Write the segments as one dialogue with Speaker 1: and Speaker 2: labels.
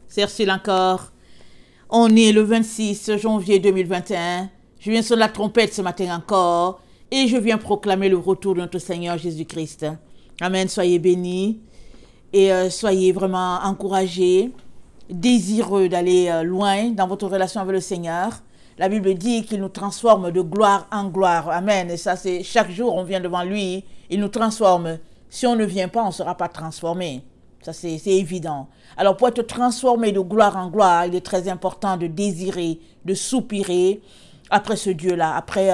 Speaker 1: Cercile encore. On est le 26 janvier 2021. Je viens sur la trompette ce matin encore et je viens proclamer le retour de notre Seigneur Jésus-Christ. Amen. Soyez bénis et soyez vraiment encouragés, désireux d'aller loin dans votre relation avec le Seigneur. La Bible dit qu'il nous transforme de gloire en gloire. Amen. Et ça, c'est chaque jour, on vient devant lui, il nous transforme. Si on ne vient pas, on ne sera pas transformé. Ça, c'est évident. Alors, pour être transformé de gloire en gloire, il est très important de désirer, de soupirer après ce Dieu-là, après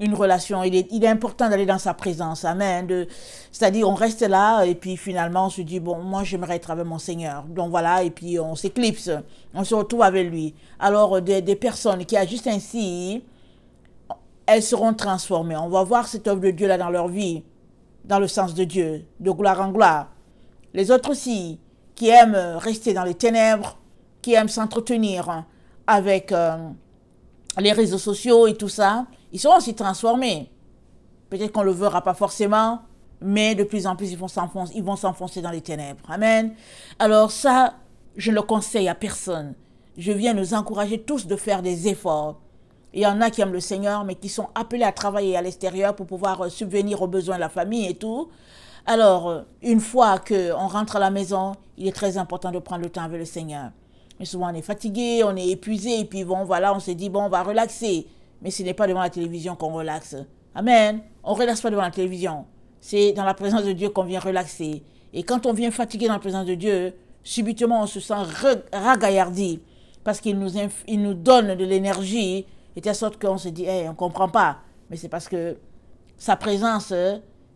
Speaker 1: une relation. Il est important d'aller dans sa présence. Amen. C'est-à-dire, on reste là et puis finalement, on se dit, bon, moi, j'aimerais être avec mon Seigneur. Donc voilà, et puis on s'éclipse. On se retrouve avec lui. Alors, des personnes qui agissent ainsi, elles seront transformées. On va voir cette œuvre de Dieu là dans leur vie, dans le sens de Dieu, de gloire en gloire. Les autres aussi, qui aiment rester dans les ténèbres, qui aiment s'entretenir avec les réseaux sociaux et tout ça, ils seront aussi transformés. Peut-être qu'on ne le verra pas forcément, mais de plus en plus, ils vont s'enfoncer dans les ténèbres. Amen. Alors ça, je ne le conseille à personne. Je viens nous encourager tous de faire des efforts. Il y en a qui aiment le Seigneur, mais qui sont appelés à travailler à l'extérieur pour pouvoir subvenir aux besoins de la famille et tout. Alors, une fois qu'on rentre à la maison, il est très important de prendre le temps avec le Seigneur. Mais souvent, on est fatigué, on est épuisé, et puis bon, voilà, on se dit, bon, on va relaxer. Mais ce n'est pas devant la télévision qu'on relaxe. Amen. On ne relaxe pas devant la télévision. C'est dans la présence de Dieu qu'on vient relaxer. Et quand on vient fatigué dans la présence de Dieu, subitement, on se sent ragaillardi. Parce qu'il nous donne de l'énergie, et de sorte qu'on se dit, hey, on ne comprend pas. Mais c'est parce que sa présence,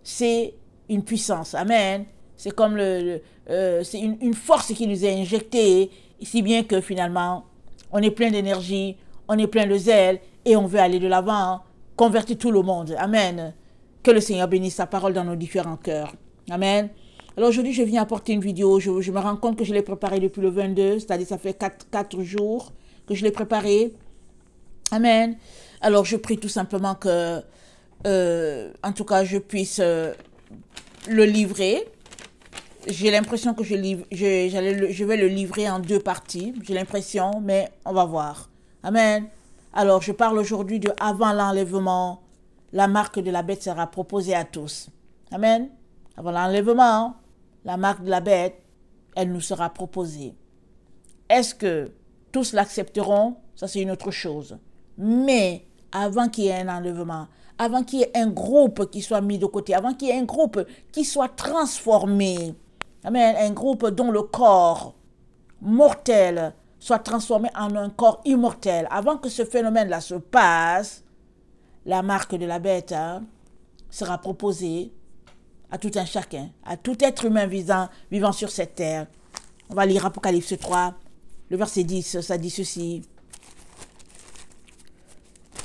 Speaker 1: c'est une puissance. Amen. C'est comme c'est une force qui nous est injectée, si bien que finalement, on est plein d'énergie, on est plein de zèle, et on veut aller de l'avant, convertir tout le monde. Amen. Que le Seigneur bénisse sa parole dans nos différents cœurs. Amen. Alors aujourd'hui, je viens apporter une vidéo. Je me rends compte que je l'ai préparée depuis le 22, c'est-à-dire ça fait 4 jours que je l'ai préparée. Amen. Alors je prie tout simplement que, en tout cas, je puisse le livrer. J'ai l'impression que je vais le livrer en 2 parties. J'ai l'impression, mais on va voir. Amen. Alors, je parle aujourd'hui de avant l'enlèvement, la marque de la bête sera proposée à tous. Amen. Avant l'enlèvement, la marque de la bête, elle nous sera proposée. Est-ce que tous l'accepteront? Ça, c'est une autre chose. Mais avant qu'il y ait un enlèvement, avant qu'il y ait un groupe qui soit mis de côté, avant qu'il y ait un groupe qui soit transformé, amen, un groupe dont le corps mortel soit transformé en un corps immortel, avant que ce phénomène-là se passe, la marque de la bête sera proposée à tout un chacun, à tout être humain vivant sur cette terre. On va lire Apocalypse 3, le verset 10, ça dit ceci.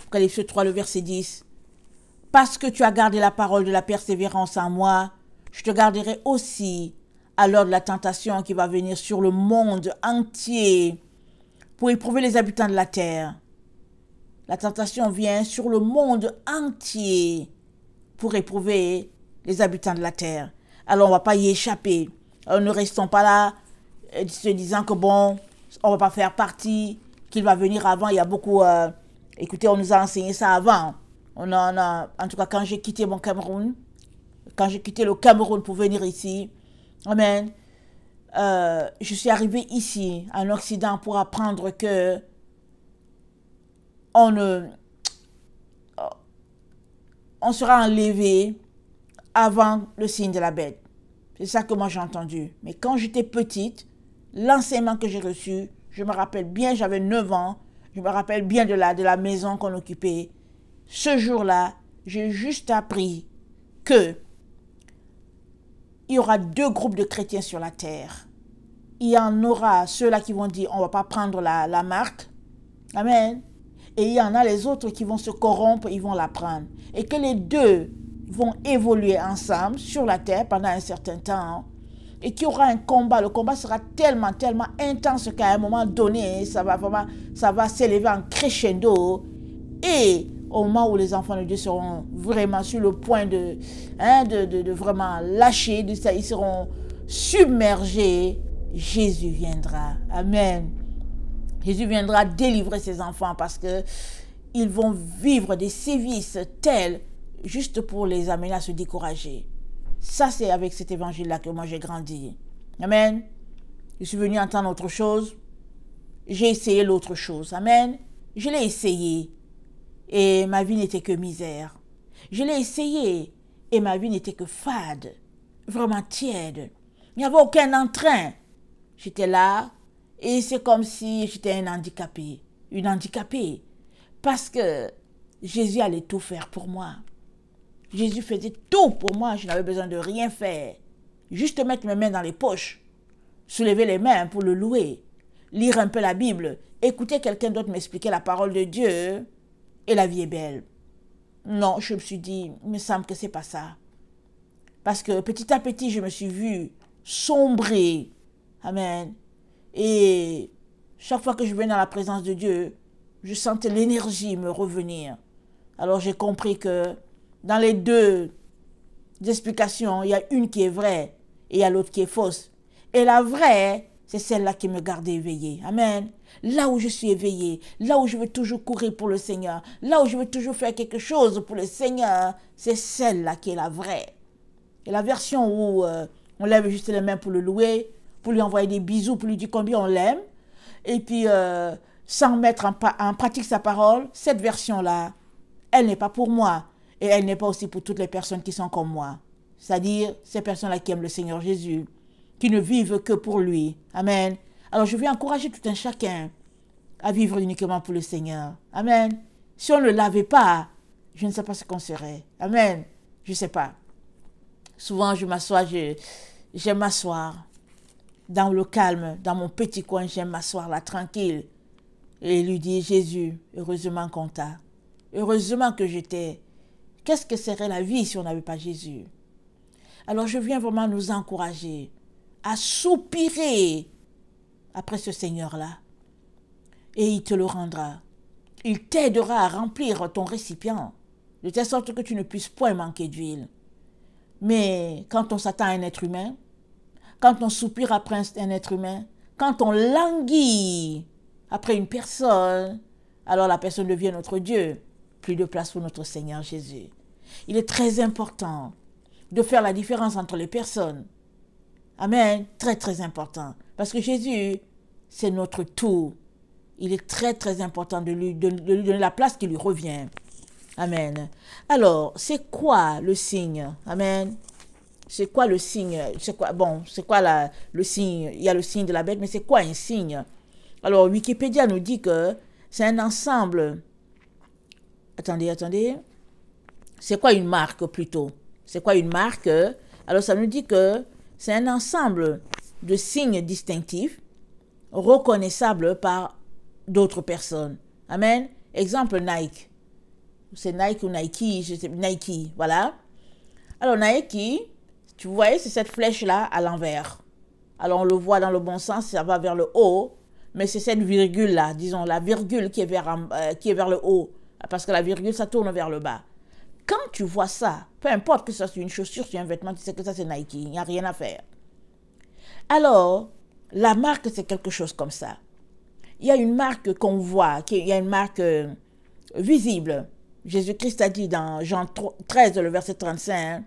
Speaker 1: Apocalypse 3, le verset 10. Parce que tu as gardé la parole de la persévérance en moi, je te garderai aussi à l'heure de la tentation qui va venir sur le monde entier pour éprouver les habitants de la terre. La tentation vient sur le monde entier pour éprouver les habitants de la terre. Alors on ne va pas y échapper. Alors, ne restons pas là se disant que bon, on ne va pas faire partie, qu'il va venir avant. Il y a beaucoup... écoutez, on nous a enseigné ça avant. En tout cas, quand j'ai quitté mon Cameroun, quand j'ai quitté le Cameroun pour venir ici, amen, je suis arrivé ici, en Occident, pour apprendre que on sera enlevé avant le signe de la bête. C'est ça que moi j'ai entendu. Mais quand j'étais petite, l'enseignement que j'ai reçu, je me rappelle bien, j'avais 9 ans, je me rappelle bien de la maison qu'on occupait. Ce jour-là, j'ai juste appris que il y aura 2 groupes de chrétiens sur la terre. Il y en aura ceux-là qui vont dire on ne va pas prendre la marque. Amen. Et il y en a les autres qui vont se corrompre, ils vont la prendre. Et que les 2 vont évoluer ensemble sur la terre pendant un certain temps. Et qu'il y aura un combat. Le combat sera tellement intense qu'à un moment donné, ça va s'élever en crescendo. Et au moment où les enfants de Dieu seront vraiment sur le point de vraiment lâcher, ils seront submergés Jésus viendra. Amen. Jésus viendra délivrer ses enfants parce que ils vont vivre des sévices tels juste pour les amener à se décourager. Ça, c'est avec cet évangile-là que moi j'ai grandi. Amen. Je suis venu entendre autre chose. J'ai essayé l'autre chose. Amen. Je l'ai essayé. Et ma vie n'était que misère. Je l'ai essayé. Et ma vie n'était que fade. Vraiment tiède. Il n'y avait aucun entrain. J'étais là. Et c'est comme si j'étais un handicapé. Une handicapée. Parce que Jésus allait tout faire pour moi. Jésus faisait tout pour moi. Je n'avais besoin de rien faire. Juste mettre mes mains dans les poches. Soulever les mains pour le louer. Lire un peu la Bible. Écouter quelqu'un d'autre m'expliquer la parole de Dieu. Et la vie est belle. Non, je me suis dit, il me semble que c'est pas ça. Parce que petit à petit, je me suis vue sombrer. Amen. Et chaque fois que je venais dans la présence de Dieu, je sentais l'énergie me revenir. Alors j'ai compris que dans les deux explications, il y a une qui est vraie et il y a l'autre qui est fausse. Et la vraie, c'est celle-là qui me garde éveillée. Amen. Là où je suis éveillée, là où je veux toujours courir pour le Seigneur, là où je veux toujours faire quelque chose pour le Seigneur, c'est celle-là qui est la vraie. Et la version où on lève juste les mains pour le louer, pour lui envoyer des bisous, pour lui dire combien on l'aime, et puis sans mettre en pratique sa parole, cette version-là, elle n'est pas pour moi. Et elle n'est pas aussi pour toutes les personnes qui sont comme moi. C'est-à-dire ces personnes-là qui aiment le Seigneur Jésus, qui ne vivent que pour lui. Amen. Alors je vais encourager tout un chacun à vivre uniquement pour le Seigneur. Amen. Si on ne l'avait pas, je ne sais pas ce qu'on serait. Amen. Je ne sais pas. Souvent je m'assois, j'aime m'asseoir dans le calme, dans mon petit coin, j'aime m'asseoir là tranquille et lui dire Jésus, heureusement qu'on t'a. Heureusement que j'étais. Qu'est-ce que serait la vie si on n'avait pas Jésus? Alors je viens vraiment nous encourager à soupirer après ce Seigneur-là. Et il te le rendra. Il t'aidera à remplir ton récipient, de telle sorte que tu ne puisses point manquer d'huile. Mais quand on s'attend à un être humain, quand on soupire après un être humain, quand on languit après une personne, alors la personne devient notre Dieu. Plus de place pour notre Seigneur Jésus. Il est très important de faire la différence entre les personnes. Amen. Très, très important. Parce que Jésus, c'est notre tout. Il est très, très important de lui donner la place qui lui revient. Amen. Alors, c'est quoi le signe? Amen. C'est quoi le signe? C'est quoi, bon, c'est quoi le signe? Il y a le signe de la bête, mais c'est quoi un signe? Alors, Wikipédia nous dit que c'est un ensemble. Attendez. C'est quoi une marque plutôt? C'est quoi une marque? Alors, ça nous dit que c'est un ensemble de signes distinctifs reconnaissables par d'autres personnes. Amen. Exemple, Nike. C'est Nike ou Nike, je sais, Nike, voilà. Alors, Nike, tu vois, c'est cette flèche-là à l'envers. Alors, on le voit dans le bon sens, ça va vers le haut, mais c'est cette virgule-là, disons, la virgule qui est vers le haut, parce que la virgule, ça tourne vers le bas. Quand tu vois ça, peu importe que ça soit une chaussure, sur un vêtement, tu sais que ça, c'est Nike, il n'y a rien à faire. Alors, la marque, c'est quelque chose comme ça. Il y a une marque qu'on voit, il y a une marque visible. Jésus-Christ a dit dans Jean 13, le verset 35,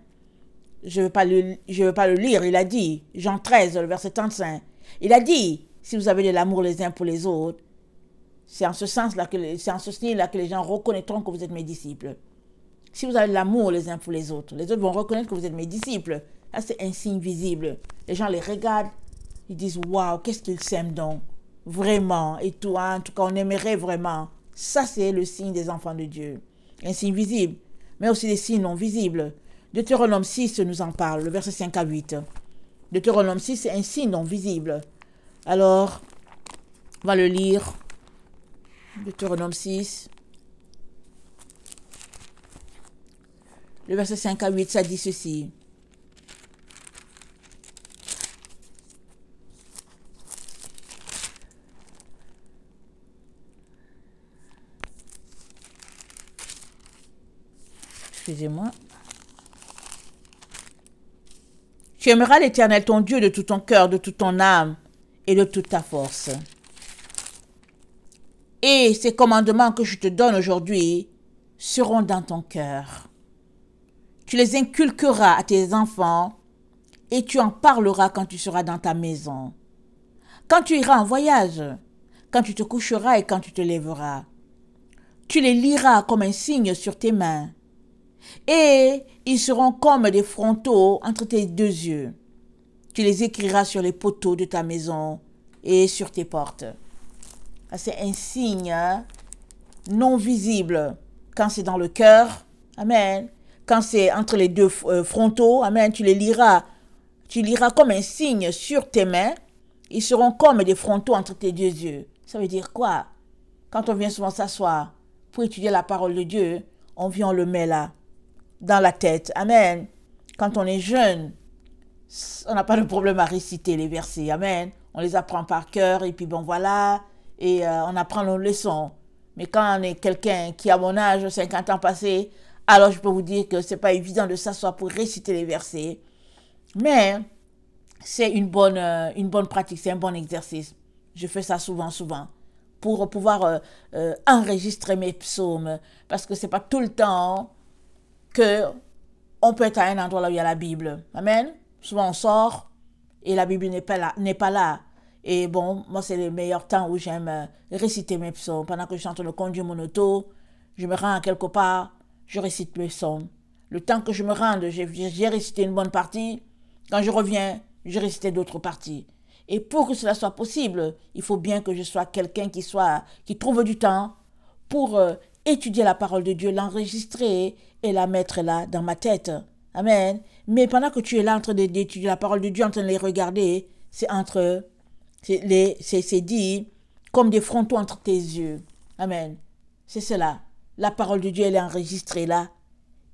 Speaker 1: je ne vais pas le lire, il a dit, Jean 13, le verset 35, il a dit, si vous avez de l'amour les uns pour les autres, c'est en ce sens-là que les gens reconnaîtront que vous êtes mes disciples. Si vous avez de l'amour les uns pour les autres vont reconnaître que vous êtes mes disciples. Là, c'est un signe visible. Les gens les regardent, ils disent, waouh, qu'est-ce qu'ils s'aiment donc? Vraiment, et tout, en tout cas, on aimerait vraiment. Ça, c'est le signe des enfants de Dieu. Un signe visible, mais aussi des signes non visibles. Deutéronome 6 nous en parle, le verset 5 à 8. Deutéronome 6, c'est un signe non visible. Alors, on va le lire. Deutéronome 6. Le verset 5 à 8, ça dit ceci. Excusez-moi. Tu aimeras l'Éternel ton Dieu de tout ton cœur, de toute ton âme et de toute ta force. Et ces commandements que je te donne aujourd'hui seront dans ton cœur. Tu les inculqueras à tes enfants et tu en parleras quand tu seras dans ta maison, quand tu iras en voyage, quand tu te coucheras et quand tu te lèveras. Tu les liras comme un signe sur tes mains et ils seront comme des frontaux entre tes deux yeux. Tu les écriras sur les poteaux de ta maison et sur tes portes. C'est un signe non visible quand c'est dans le cœur. Amen. Quand c'est entre les deux frontaux, amen, tu les liras. Tu liras comme un signe sur tes mains. Ils seront comme des frontaux entre tes deux yeux. Ça veut dire quoi? Quand on vient souvent s'asseoir pour étudier la parole de Dieu, on vient, on le met là, dans la tête. Amen. Quand on est jeune, on n'a pas de problème à réciter les versets. Amen. On les apprend par cœur et puis bon voilà, et on apprend nos leçons. Mais quand on est quelqu'un qui a mon âge, 50 ans passés, alors je peux vous dire que c'est pas évident de s'asseoir pour réciter les versets. Mais c'est une bonne pratique, c'est un bon exercice. Je fais ça souvent, pour pouvoir enregistrer mes psaumes. Parce que c'est pas tout le temps que on peut être à un endroit là où il y a la Bible. Amen. Souvent on sort et la Bible n'est pas là. Et bon, moi c'est le meilleur temps où j'aime réciter mes psaumes. Pendant que je suis en train de conduire mon auto, je me rends à quelque part, je récite mes psaumes. Le temps que je me rende, j'ai récité une bonne partie. Quand je reviens, je récitais d'autres parties. Et pour que cela soit possible, il faut bien que je sois quelqu'un qui trouve du temps pour étudier la parole de Dieu, l'enregistrer et la mettre là dans ma tête. Amen. Mais pendant que tu es là en train d'étudier la parole de Dieu, en train de les regarder, c'est dit comme des frontaux entre tes yeux. Amen. C'est cela. La parole de Dieu, elle est enregistrée là.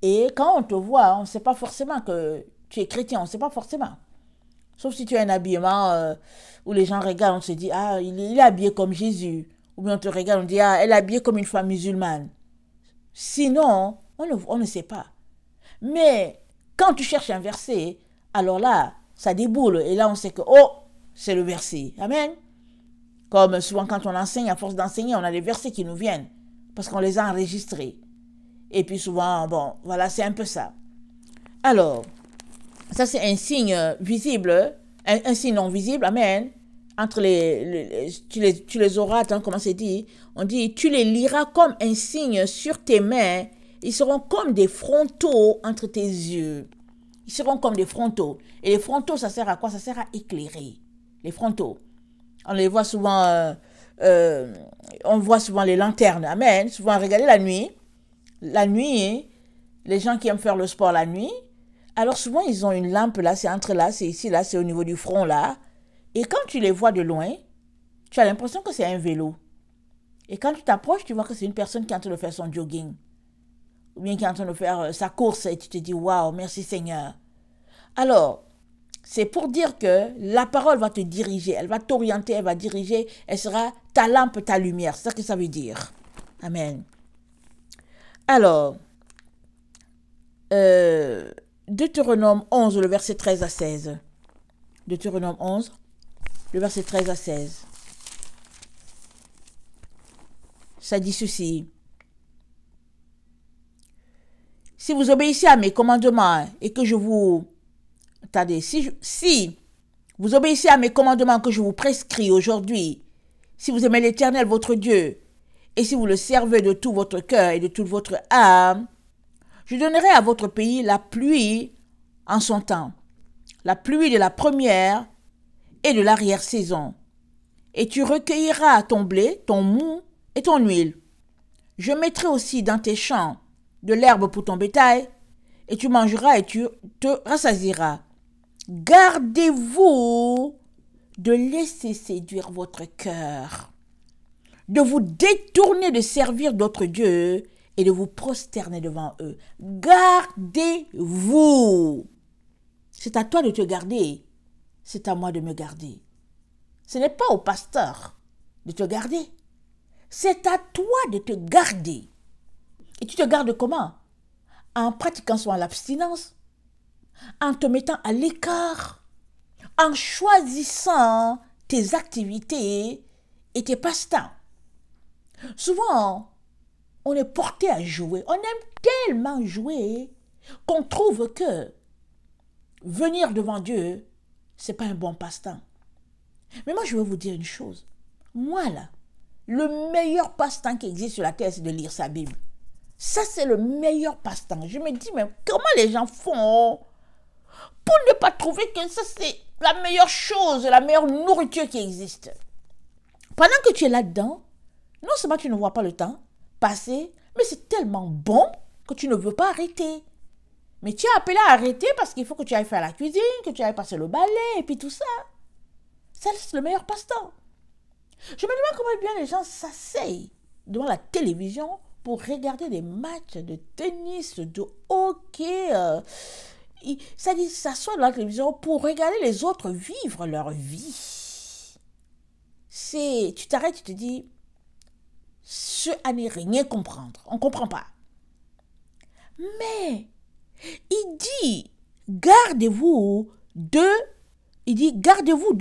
Speaker 1: Et quand on te voit, on ne sait pas forcément que tu es chrétien, on ne sait pas forcément. Sauf si tu as un habillement où les gens regardent, on se dit, ah, il est habillé comme Jésus. Ou bien on te regarde, on dit, ah, elle est habillée comme une femme musulmane. Sinon, on ne sait pas. Mais quand tu cherches un verset, alors là, ça déboule. Et là, on sait que, oh, c'est le verset. Amen. Comme souvent quand on enseigne, à force d'enseigner, on a des versets qui nous viennent. Parce qu'on les a enregistrés. Et puis souvent, bon, voilà, c'est un peu ça. Alors, ça c'est un signe visible, un signe non visible, amen. Entre tu les auras, attends, comment c'est dit? On dit, tu les liras comme un signe sur tes mains. Ils seront comme des frontaux entre tes yeux. Ils seront comme des frontaux. Et les frontaux, ça sert à quoi? Ça sert à éclairer. Les frontaux. On les voit souvent, on voit souvent les lanternes, amen. Souvent, regardez la nuit. La nuit, les gens qui aiment faire le sport la nuit, alors souvent ils ont une lampe là, c'est entre là, c'est ici, là, c'est au niveau du front là. Et quand tu les vois de loin, tu as l'impression que c'est un vélo. Et quand tu t'approches, tu vois que c'est une personne qui est en train de faire son jogging. Ou bien qui est en train de faire sa course et tu te dis, waouh, merci Seigneur. Alors, c'est pour dire que la parole va te diriger, elle va t'orienter, elle va diriger, elle sera ta lampe, ta lumière. C'est ça que ça veut dire. Amen. Alors, Deutéronome 11, le verset 13 à 16. Deutéronome 11, le verset 13 à 16. Ça dit ceci. Si vous obéissez à mes commandements et que je vous... Attendez, si vous obéissez à mes commandements que je vous prescris aujourd'hui, si vous aimez l'Éternel, votre Dieu, et si vous le servez de tout votre cœur et de toute votre âme, je donnerai à votre pays la pluie en son temps, la pluie de la première et de l'arrière-saison. Et tu recueilleras ton blé, ton mou et ton huile. Je mettrai aussi dans tes champs de l'herbe pour ton bétail, et tu mangeras et tu te rassasieras. Gardez-vous de laisser séduire votre cœur, de vous détourner de servir d'autres dieux et de vous prosterner devant eux. Gardez-vous. C'est à toi de te garder. C'est à moi de me garder. Ce n'est pas au pasteur de te garder. C'est à toi de te garder. Et tu te gardes comment? En pratiquant soit l'abstinence, en te mettant à l'écart, en choisissant tes activités et tes passe-temps. Souvent, on est porté à jouer. On aime tellement jouer qu'on trouve que venir devant Dieu, c'est pas un bon passe-temps. Mais moi, je vais vous dire une chose. Moi, là, le meilleur passe-temps qui existe sur la terre, c'est de lire sa Bible. Ça, c'est le meilleur passe-temps. Je me dis, mais comment les gens font pour ne pas trouver que ça, c'est la meilleure chose, la meilleure nourriture qui existe. Pendant que tu es là-dedans, non seulement tu ne vois pas le temps passer, mais c'est tellement bon que tu ne veux pas arrêter. Mais tu es appelé à arrêter parce qu'il faut que tu ailles faire la cuisine, que tu ailles passer le balai et puis tout ça. Ça, c'est le meilleur passe-temps. Je me demande comment bien les gens s'asseyent devant la télévision pour regarder des matchs de tennis, de hockey. Ça dit, s'assoient devant la télévision pour regarder les autres vivre leur vie. Tu t'arrêtes, tu te dis, ce à ne rien comprendre. On ne comprend pas. Mais, il dit, gardez-vous de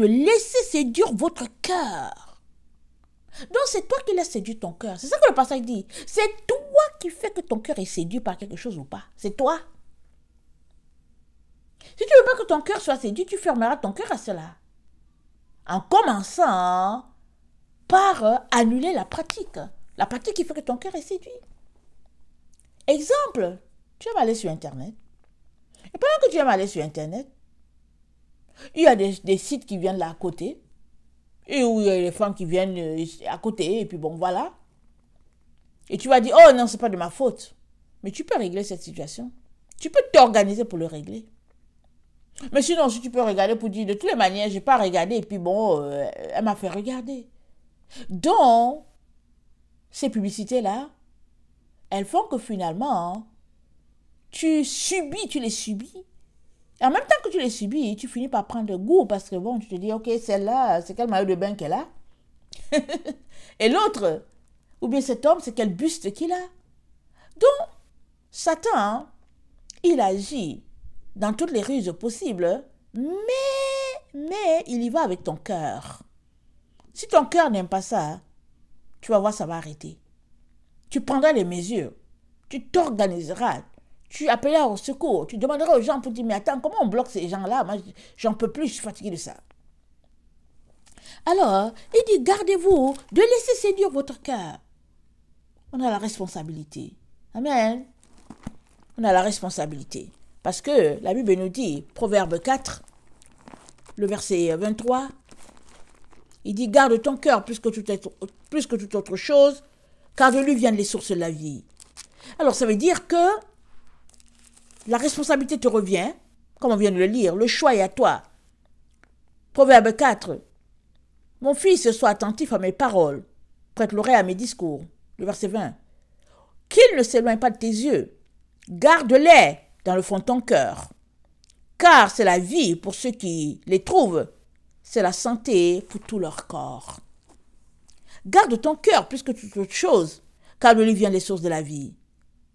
Speaker 1: laisser séduire votre cœur. Donc, c'est toi qui laisses séduire ton cœur. C'est ça que le passage dit. C'est toi qui fais que ton cœur est séduit par quelque chose ou pas. C'est toi. Si tu ne veux pas que ton cœur soit séduit, tu fermeras ton cœur à cela. En commençant par annuler la pratique. La pratique qui fait que ton cœur est séduit. Exemple, tu vas aller sur Internet. Et pendant que tu vas aller sur Internet, il y a des sites qui viennent là à côté. Et où il y a les femmes qui viennent à côté. Et puis bon, voilà. Et tu vas dire, oh non, c'est pas de ma faute. Mais tu peux régler cette situation. Tu peux t'organiser pour le régler. Mais sinon, si tu peux regarder pour dire, de toutes les manières, je n'ai pas regardé. Et puis bon, elle m'a fait regarder. Donc, ces publicités-là, elles font que finalement, tu les subis. Et en même temps que tu les subis, tu finis par prendre goût parce que bon, tu te dis, ok, celle-là, c'est quel maillot de bain qu'elle a. Et l'autre, ou bien cet homme, c'est quel buste qu'il a. Donc, Satan, il agit dans toutes les ruses possibles, mais il y va avec ton cœur. Si ton cœur n'aime pas ça, tu vas voir, ça va arrêter. Tu prendras les mesures, tu t'organiseras, tu appelleras au secours, tu demanderas aux gens pour dire, mais attends, comment on bloque ces gens-là? Moi, j'en peux plus, je suis fatigué de ça. Alors, il dit, gardez-vous de laisser séduire votre cœur. On a la responsabilité. Amen. On a la responsabilité. Parce que la Bible nous dit, Proverbe 4, le verset 23, il dit, garde ton cœur plus que toute autre chose, car de lui viennent les sources de la vie. Alors, ça veut dire que la responsabilité te revient, comme on vient de le lire, le choix est à toi. Proverbe 4, mon fils, sois attentif à mes paroles, prête l'oreille à mes discours. Le verset 20, qu'il ne s'éloigne pas de tes yeux, garde-les dans le fond de ton cœur, car c'est la vie pour ceux qui les trouvent, c'est la santé pour tout leur corps. Garde ton cœur plus que toute autre chose, car de lui viennent les sources de la vie.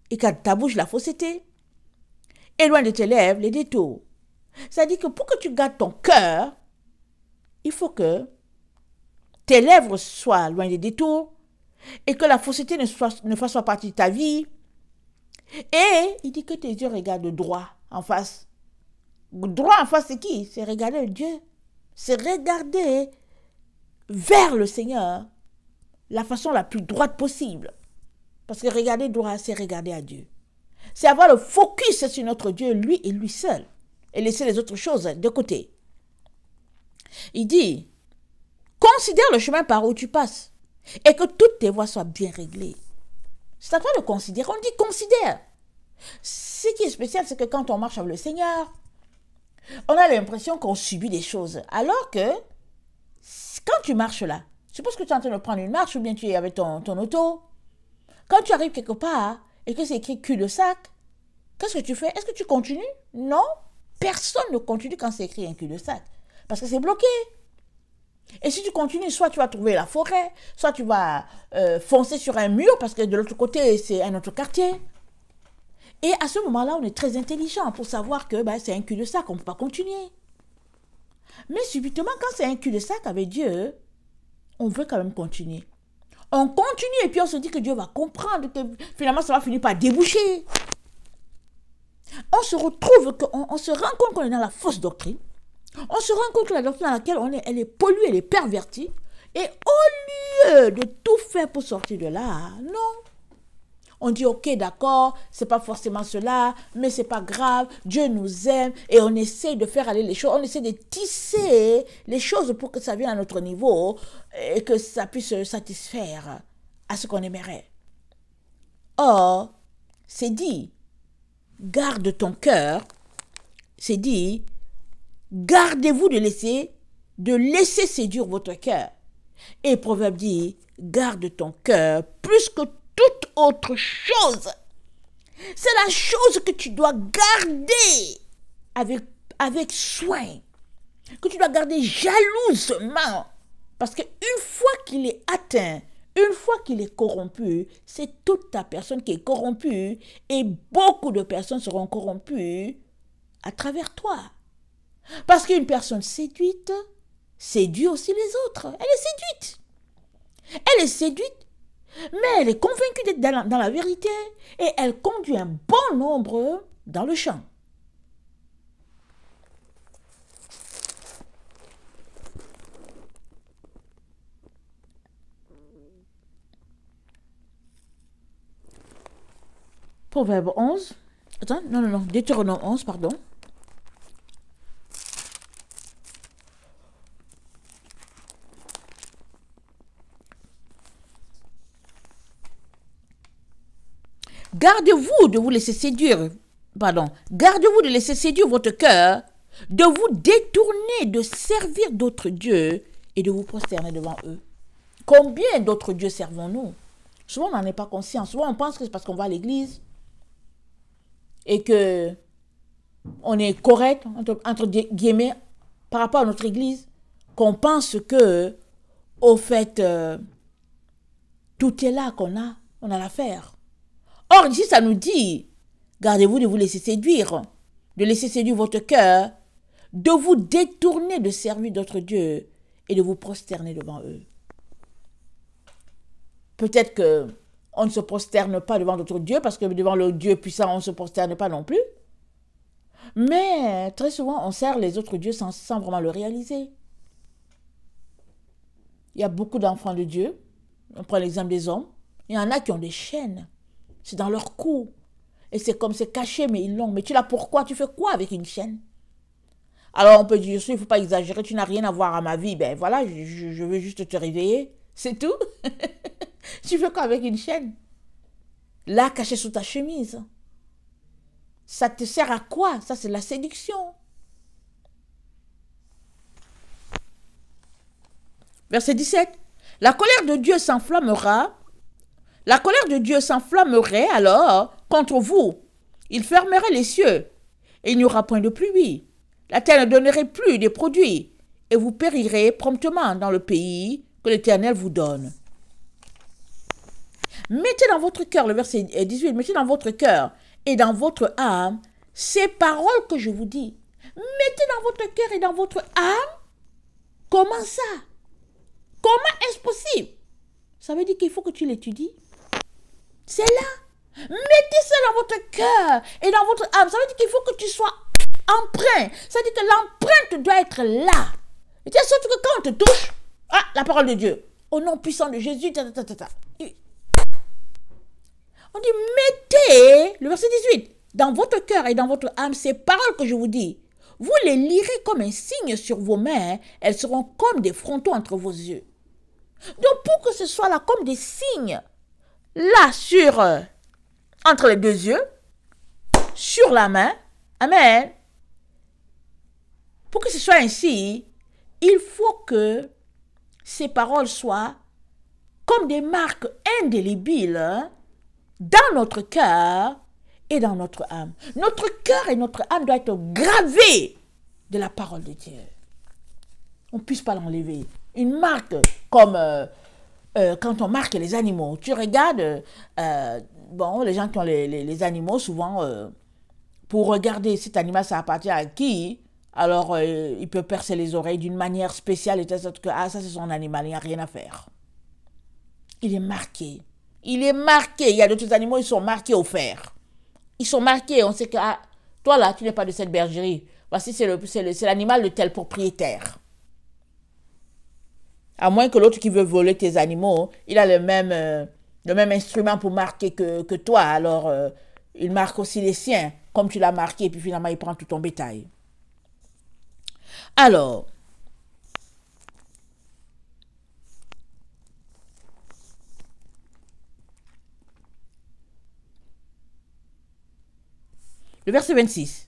Speaker 1: Et car de ta bouche la fausseté, éloigne de tes lèvres les détours. Ça dit que pour que tu gardes ton cœur, il faut que tes lèvres soient loin des détours et que la fausseté ne fasse pas partie de ta vie. Et il dit que tes yeux regardent droit en face. Droit en face, c'est qui? C'est regarder Dieu. C'est regarder vers le Seigneur la façon la plus droite possible. Parce que regarder droit, c'est regarder à Dieu. C'est avoir le focus sur notre Dieu, lui et lui seul. Et laisser les autres choses de côté. Il dit, considère le chemin par où tu passes. Et que toutes tes voies soient bien réglées. C'est à toi de considérer. On dit considère. Ce qui est spécial, c'est que quand on marche avec le Seigneur, on a l'impression qu'on subit des choses. Alors que, quand tu marches là, suppose que tu es en train de prendre une marche ou bien tu es avec ton auto. Quand tu arrives quelque part et que c'est écrit cul-de-sac, qu'est-ce que tu fais? Est-ce que tu continues? Non. Personne ne continue quand c'est écrit un cul-de-sac. Parce que c'est bloqué. Et si tu continues, soit tu vas trouver la forêt, soit tu vas foncer sur un mur parce que de l'autre côté, c'est un autre quartier. Et à ce moment-là, on est très intelligent pour savoir que c'est un cul-de-sac, on ne peut pas continuer. Mais subitement, quand c'est un cul-de-sac avec Dieu, on veut quand même continuer. On continue et puis on se dit que Dieu va comprendre, que finalement ça va finir par déboucher. On se retrouve, on se rend compte qu'on est dans la fausse doctrine. On se rend compte que la doctrine dans laquelle on est, elle est polluée, elle est pervertie. Et au lieu de tout faire pour sortir de là, non. On dit, ok, d'accord, c'est pas forcément cela, mais c'est pas grave, Dieu nous aime et on essaie de faire aller les choses, on essaie de tisser les choses pour que ça vienne à notre niveau et que ça puisse satisfaire à ce qu'on aimerait. Or, c'est dit, garde ton cœur, c'est dit, gardez-vous de laisser séduire votre cœur. Et Proverbe dit, garde ton cœur plus que toute autre chose. C'est la chose que tu dois garder avec soin, que tu dois garder jalousement. Parce qu'une fois qu'il est atteint, une fois qu'il est corrompu, c'est toute ta personne qui est corrompue et beaucoup de personnes seront corrompues à travers toi. Parce qu'une personne séduite séduit aussi les autres. Elle est séduite. Elle est séduite, mais elle est convaincue d'être dans la vérité et elle conduit un bon nombre dans le champ. Proverbe 11. Attends, non, Deutéronome 11, pardon. Gardez-vous de laisser séduire votre cœur, de vous détourner de servir d'autres dieux et de vous prosterner devant eux. Combien d'autres dieux servons-nous? Souvent, on n'en est pas conscient. Souvent, on pense que c'est parce qu'on va à l'église et que on est correct, entre guillemets, par rapport à notre église, qu'on pense que, au fait, tout est là on a l'affaire. Or, ici, ça nous dit, gardez-vous de vous laisser séduire, de laisser séduire votre cœur, de vous détourner de servir d'autres dieux et de vous prosterner devant eux. Peut-être qu'on ne se prosterne pas devant d'autres dieux, parce que devant le Dieu puissant, on ne se prosterne pas non plus. Mais très souvent, on sert les autres dieux sans vraiment le réaliser. Il y a beaucoup d'enfants de Dieu. On prend l'exemple des hommes. Il y en a qui ont des chaînes. C'est dans leur cou. Et c'est comme c'est caché, mais ils l'ont. Mais tu l'as pourquoi? Tu fais quoi avec une chaîne? Alors on peut dire, il ne faut pas exagérer, tu n'as rien à voir à ma vie. Ben voilà, je veux juste te réveiller. C'est tout. Tu fais quoi avec une chaîne? Là, caché sous ta chemise. Ça te sert à quoi? Ça, c'est la séduction. Verset 17. La colère de Dieu s'enflammerait alors contre vous. Il fermerait les cieux, et il n'y aura point de pluie. La terre ne donnerait plus de produits, et vous périrez promptement dans le pays que l'Éternel vous donne. Mettez dans votre cœur, le verset 18, mettez dans votre cœur et dans votre âme ces paroles que je vous dis. Mettez dans votre cœur et dans votre âme. Comment ça? Comment est-ce possible? Ça veut dire qu'il faut que tu l'étudies. C'est là. Mettez ça dans votre cœur et dans votre âme. Ça veut dire qu'il faut que tu sois empreint. Ça veut dire que l'empreinte doit être là. Et de sorte que quand on te touche, la parole de Dieu, au nom puissant de Jésus, on dit, mettez, le verset 18, dans votre cœur et dans votre âme, ces paroles que je vous dis. Vous les lirez comme un signe sur vos mains, elles seront comme des frontons entre vos yeux. Donc, pour que ce soit là comme des signes, là, entre les deux yeux, sur la main, amen, pour que ce soit ainsi, il faut que ces paroles soient comme des marques indélébiles dans notre cœur et dans notre âme. Notre cœur et notre âme doivent être gravés de la parole de Dieu. On ne puisse pas l'enlever. Une marque comme quand on marque les animaux. Tu regardes, les gens qui ont les animaux, souvent, pour regarder cet animal, ça appartient à qui? alors il peut percer les oreilles d'une manière spéciale et telle sorte que, ah, ça c'est son animal, il n'y a rien à faire. Il est marqué. Il est marqué. Il y a d'autres animaux, ils sont marqués au fer. Ils sont marqués. On sait que, ah, toi là, tu n'es pas de cette bergerie. Voici, c'est l'animal de tel propriétaire. À moins que l'autre qui veut voler tes animaux, il a le même instrument pour marquer que toi. Alors, il marque aussi les siens, comme tu l'as marqué, et puis finalement, il prend tout ton bétail. Alors, le verset 26.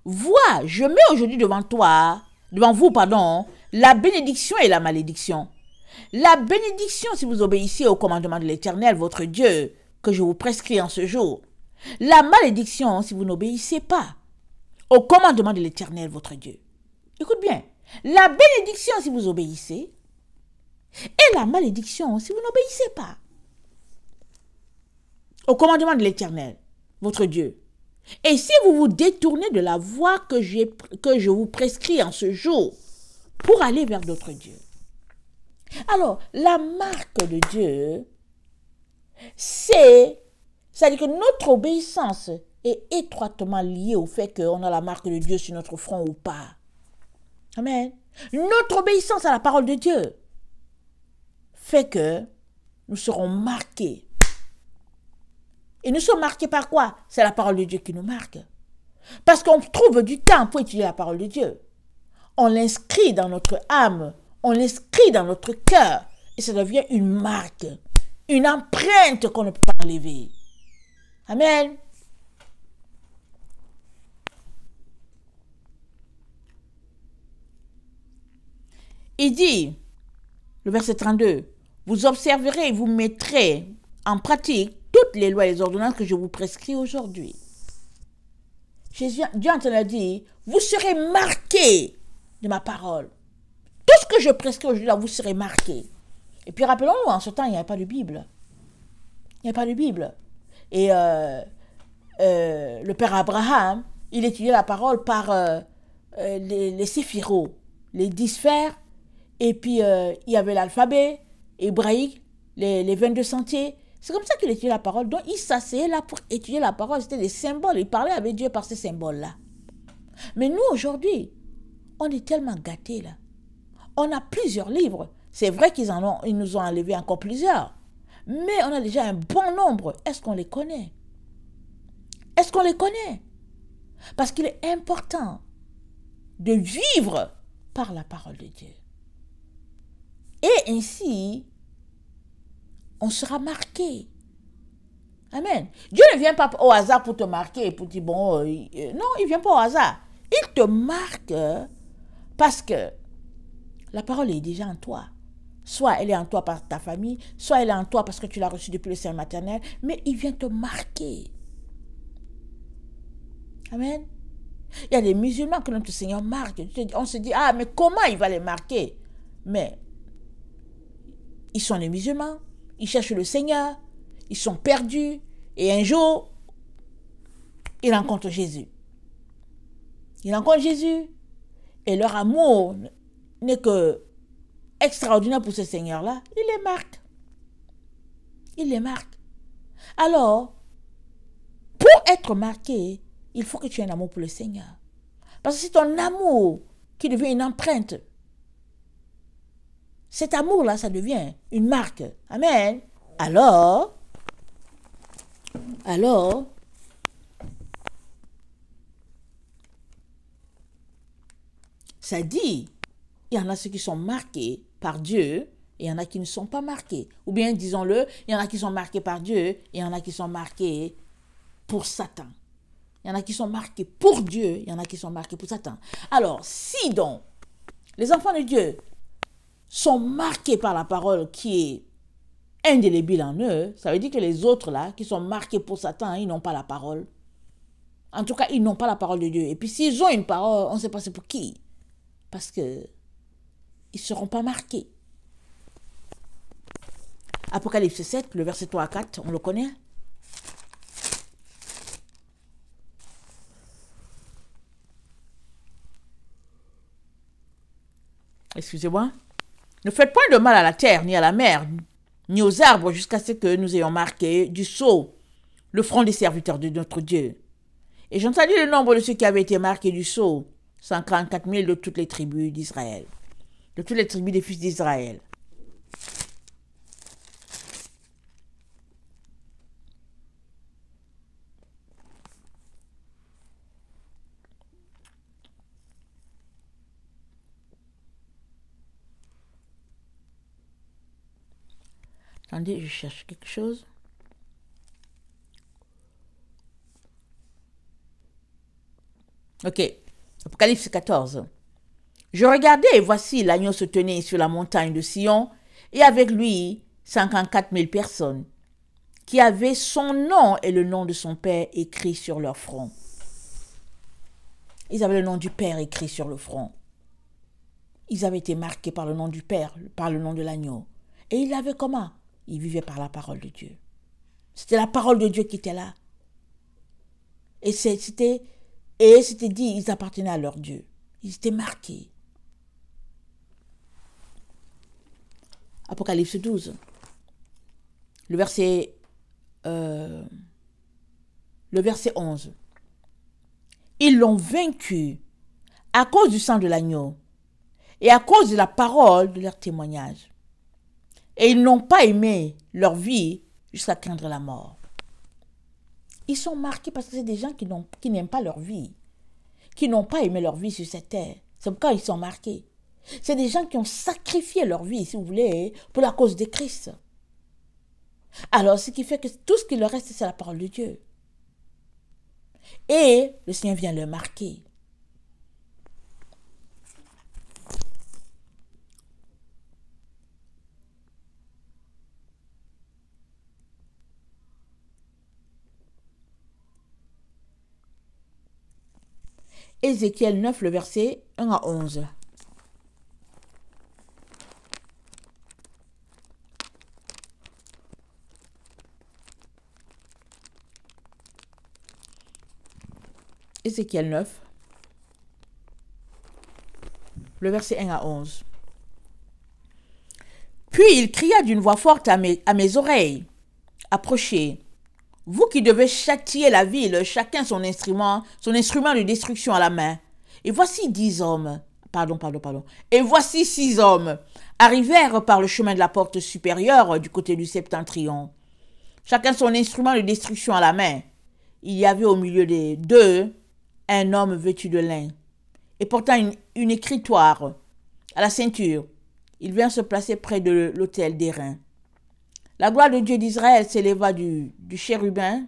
Speaker 1: Vois, je mets aujourd'hui devant vous, la bénédiction et la malédiction. La bénédiction si vous obéissez au commandement de l'Éternel, votre Dieu, que je vous prescris en ce jour. La malédiction si vous n'obéissez pas au commandement de l'Éternel, votre Dieu. Écoute bien, la bénédiction si vous obéissez et la malédiction si vous n'obéissez pas au commandement de l'Éternel, votre Dieu. Et si vous vous détournez de la voie que je vous prescris en ce jour pour aller vers d'autres dieux. Alors, la marque de Dieu, c'est-à-dire que notre obéissance est étroitement liée au fait qu'on a la marque de Dieu sur notre front ou pas. Amen. Notre obéissance à la parole de Dieu fait que nous serons marqués. Et nous sommes marqués par quoi? C'est la parole de Dieu qui nous marque. Parce qu'on trouve du temps pour étudier la parole de Dieu. On l'inscrit dans notre âme, on l'inscrit dans notre cœur. Et ça devient une marque, une empreinte qu'on ne peut pas enlever. Amen. Il dit, le verset 32, vous observerez et vous mettrez en pratique toutes les lois et les ordonnances que je vous prescris aujourd'hui. Dieu en a dit, vous serez marqués de ma parole. Tout ce que je prescris aujourd'hui, là, vous serez marqués. Et puis rappelons-nous, en ce temps, il n'y avait pas de Bible. Il n'y avait pas de Bible. Et le père Abraham, il étudiait la parole par les séphiros, les 10 sphères. Et puis, il y avait l'alphabet hébraïque, les 22 sentiers. C'est comme ça qu'il étudiait la parole. Donc, il s'asseyait là pour étudier la parole. C'était des symboles. Il parlait avec Dieu par ces symboles-là. Mais nous, aujourd'hui, on est tellement gâtés, là. On a plusieurs livres. C'est vrai qu'ils nous ont enlevé encore plusieurs. Mais on a déjà un bon nombre. Est-ce qu'on les connaît? Est-ce qu'on les connaît? Parce qu'il est important de vivre par la parole de Dieu. Et ainsi, on sera marqué. Amen. Dieu ne vient pas au hasard pour te marquer, pour dire, bon, non, il ne vient pas au hasard. Il te marque parce que la parole est déjà en toi. Soit elle est en toi par ta famille, soit elle est en toi parce que tu l'as reçue depuis le sein maternel, mais il vient te marquer. Amen. Il y a des musulmans que notre Seigneur marque. On se dit, ah, mais comment il va les marquer? Mais ils sont des musulmans, ils cherchent le Seigneur, ils sont perdus, et un jour, ils rencontrent Jésus. Ils rencontrent Jésus, et leur amour n'est que extraordinaire pour ce Seigneur-là. Il les marque. Il les marque. Alors, pour être marqué, il faut que tu aies un amour pour le Seigneur. Parce que c'est ton amour qui devient une empreinte. Cet amour-là, ça devient une marque. Amen. Alors, ça dit, il y en a ceux qui sont marqués par Dieu, et il y en a qui ne sont pas marqués. Ou bien, disons-le, il y en a qui sont marqués par Dieu, et il y en a qui sont marqués pour Satan. Il y en a qui sont marqués pour Dieu, il y en a qui sont marqués pour Satan. Alors, si donc, les enfants de Dieu sont marqués par la parole qui est indélébile en eux, ça veut dire que les autres là, qui sont marqués pour Satan, ils n'ont pas la parole. En tout cas, ils n'ont pas la parole de Dieu. Et puis s'ils ont une parole, on ne sait pas c'est pour qui. Parce que ils ne seront pas marqués. Apocalypse 7, le verset 3 à 4, on le connaît. Excusez-moi. Ne faites point de mal à la terre, ni à la mer, ni aux arbres, jusqu'à ce que nous ayons marqué du sceau le front des serviteurs de notre Dieu. Et j'entendis le nombre de ceux qui avaient été marqués du sceau, 144 000 de toutes les tribus d'Israël, de toutes les tribus des fils d'Israël. Attendez, je cherche quelque chose. Ok, Apocalypse 14. Je regardais et voici l'agneau se tenait sur la montagne de Sion et avec lui 54 000 personnes qui avaient son nom et le nom de son Père écrit sur leur front. Ils avaient le nom du Père écrit sur le front. Ils avaient été marqués par le nom du Père, par le nom de l'agneau. Et ils l'avaient comment? Ils vivaient par la parole de Dieu. C'était la parole de Dieu qui était là. Et c'était dit, ils appartenaient à leur Dieu. Ils étaient marqués. Apocalypse 12. Le verset 11. Ils l'ont vaincu à cause du sang de l'agneau et à cause de la parole de leur témoignage. Et ils n'ont pas aimé leur vie jusqu'à craindre la mort. Ils sont marqués parce que c'est des gens qui n'aiment pas leur vie, qui n'ont pas aimé leur vie sur cette terre. C'est pourquoi ils sont marqués. C'est des gens qui ont sacrifié leur vie, si vous voulez, pour la cause de Christ. Alors, ce qui fait que tout ce qui leur reste, c'est la parole de Dieu. Et le Seigneur vient le marquer. Ézéchiel 9, le verset 1 à 11. Ézéchiel 9, le verset 1 à 11. Puis il cria d'une voix forte à mes oreilles, « Approchez, vous qui devez châtier la ville, chacun son instrument de destruction à la main. Et voici 10 hommes, et voici 6 hommes, arrivèrent par le chemin de la porte supérieure du côté du septentrion. Chacun son instrument de destruction à la main. Il y avait au milieu des deux un homme vêtu de lin, et portant une écritoire à la ceinture. Il vient se placer près de l'autel d'airain. La gloire de Dieu d'Israël s'éleva du chérubin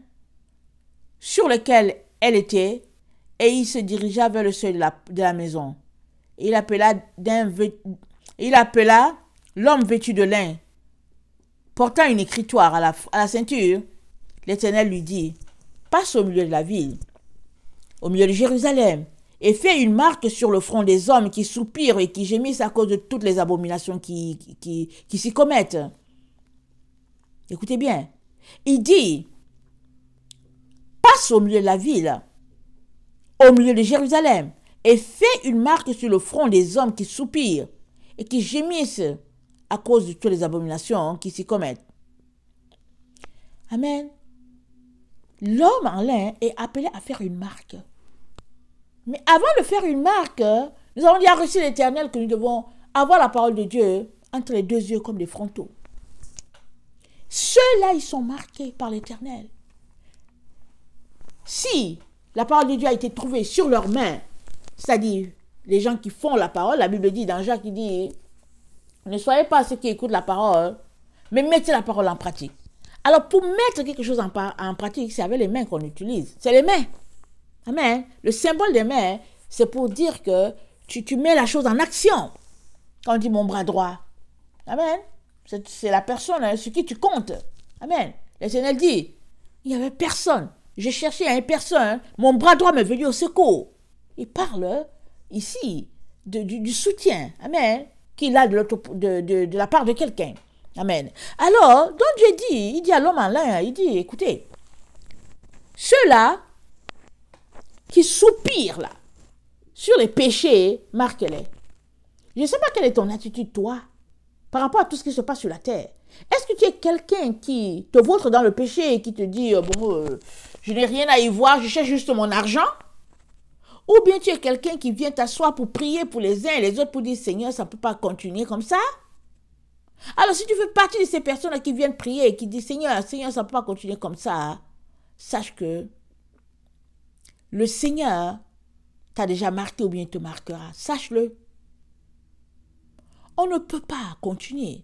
Speaker 1: sur lequel elle était, et il se dirigea vers le seuil de la maison. Et il appela l'homme vêtu de lin, portant une écritoire à la ceinture. L'Éternel lui dit, « Passe au milieu de la ville, au milieu de Jérusalem, et fais une marque sur le front des hommes qui soupirent et qui gémissent à cause de toutes les abominations qui s'y commettent. » Écoutez bien, il dit, passe au milieu de la ville, au milieu de Jérusalem, et fais une marque sur le front des hommes qui soupirent et qui gémissent à cause de toutes les abominations qui s'y commettent. Amen. L'homme en lin est appelé à faire une marque. Mais avant de faire une marque, nous avons déjà reçu l'Éternel que nous devons avoir la parole de Dieu entre les deux yeux comme des frontaux. Ceux-là, ils sont marqués par l'Éternel. Si la parole de Dieu a été trouvée sur leurs mains, c'est-à-dire les gens qui font la parole, la Bible dit dans Jacques, il dit, ne soyez pas ceux qui écoutent la parole, mais mettez la parole en pratique. Alors pour mettre quelque chose en pratique, c'est avec les mains qu'on utilise. C'est les mains. Amen. Le symbole des mains, c'est pour dire que tu mets la chose en action. Quand on dit mon bras droit, amen. C'est la personne sur qui tu comptes. Amen. Le Seigneur dit, il n'y avait personne. J'ai cherché à une personne. Mon bras droit m'est venu au secours. Il parle ici du soutien. Amen. Qu'il a de la part de quelqu'un. Amen. Alors, donc Dieu dit, il dit à l'homme en lin, il dit, écoutez, ceux-là qui soupirent là, sur les péchés, marquez-les. Je ne sais pas quelle est ton attitude, toi, par rapport à tout ce qui se passe sur la terre. Est-ce que tu es quelqu'un qui te vautre dans le péché et qui te dit, je n'ai rien à y voir, je cherche juste mon argent? Ou bien tu es quelqu'un qui vient t'asseoir pour prier pour les uns et les autres pour dire, Seigneur, ça ne peut pas continuer comme ça? Alors, si tu fais partie de ces personnes qui viennent prier et qui disent, Seigneur, Seigneur, ça ne peut pas continuer comme ça, sache que le Seigneur t'a déjà marqué ou bien te marquera. Sache-le. On ne peut pas continuer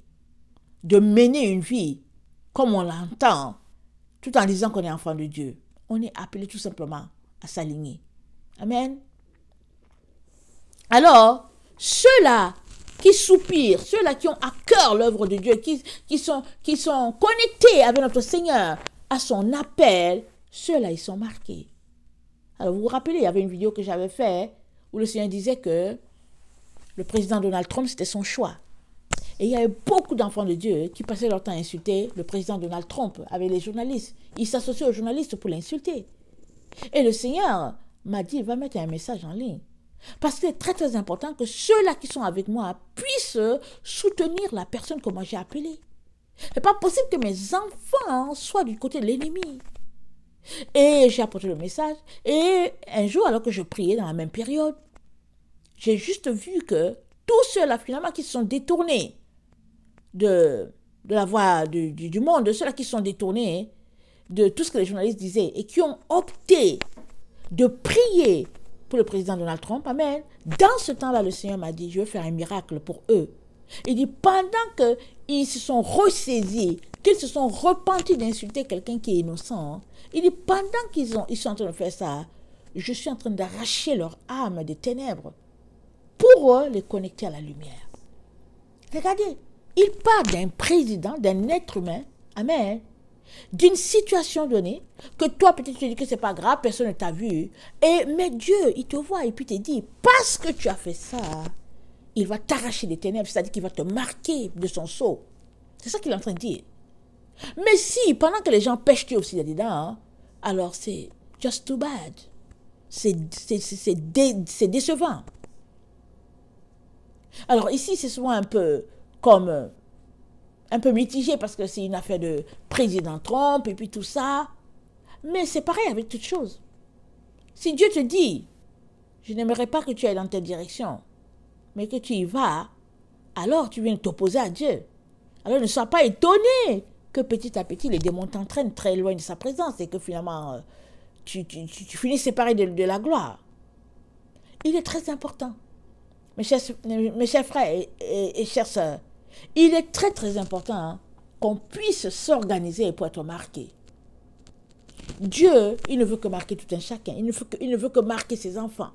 Speaker 1: de mener une vie comme on l'entend, tout en disant qu'on est enfant de Dieu. On est appelé tout simplement à s'aligner. Amen. Alors, ceux-là qui soupirent, ceux-là qui ont à cœur l'œuvre de Dieu, qui sont connectés avec notre Seigneur à son appel, ceux-là, ils sont marqués. Alors, vous vous rappelez, il y avait une vidéo que j'avais faite où le Seigneur disait que le président Donald Trump, c'était son choix. Et il y avait beaucoup d'enfants de Dieu qui passaient leur temps à insulter le président Donald Trump avec les journalistes. Ils s'associaient aux journalistes pour l'insulter. Et le Seigneur m'a dit, il va mettre un message en ligne. Parce que c'est très très important que ceux-là qui sont avec moi puissent soutenir la personne que moi j'ai appelée. Ce n'est pas possible que mes enfants soient du côté de l'ennemi. Et j'ai apporté le message. Et un jour, alors que je priais dans la même période, j'ai juste vu que tous ceux-là finalement qui se sont détournés de la voie du monde, de ceux-là qui sont détournés de tout ce que les journalistes disaient et qui ont opté de prier pour le président Donald Trump, amen. Dans ce temps-là, le Seigneur m'a dit, je vais faire un miracle pour eux. Il dit, pendant qu'ils se sont ressaisis, qu'ils se sont repentis d'insulter quelqu'un qui est innocent, il dit, pendant ils sont en train de faire ça, je suis en train d'arracher leur âme des ténèbres pour eux les connecter à la lumière. Regardez, il parle d'un président, d'un être humain, amen, d'une situation donnée, que toi peut-être tu te dis que c'est pas grave, personne ne t'a vu, mais Dieu, il te voit et puis te dit, parce que tu as fait ça, il va t'arracher des ténèbres, c'est-à-dire qu'il va te marquer de son sceau. C'est ça qu'il est en train de dire. Mais si, pendant que les gens pêchent tu aussi là-dedans, alors c'est just too bad. C'est décevant. Alors ici, c'est souvent un peu comme un peu mitigé parce que c'est une affaire de président Trump et puis tout ça. Mais c'est pareil avec toute chose. Si Dieu te dit, je n'aimerais pas que tu ailles dans telle direction, mais que tu y vas, alors tu viens t'opposer à Dieu. Alors ne sois pas étonné que petit à petit les démons t'entraînent très loin de sa présence et que finalement tu finis séparé de la gloire. Il est très important, mes chers frères et chères sœurs, il est très très important qu'on puisse s'organiser pour être marqué. Dieu, il ne veut que marquer tout un chacun, il ne veut que marquer ses enfants.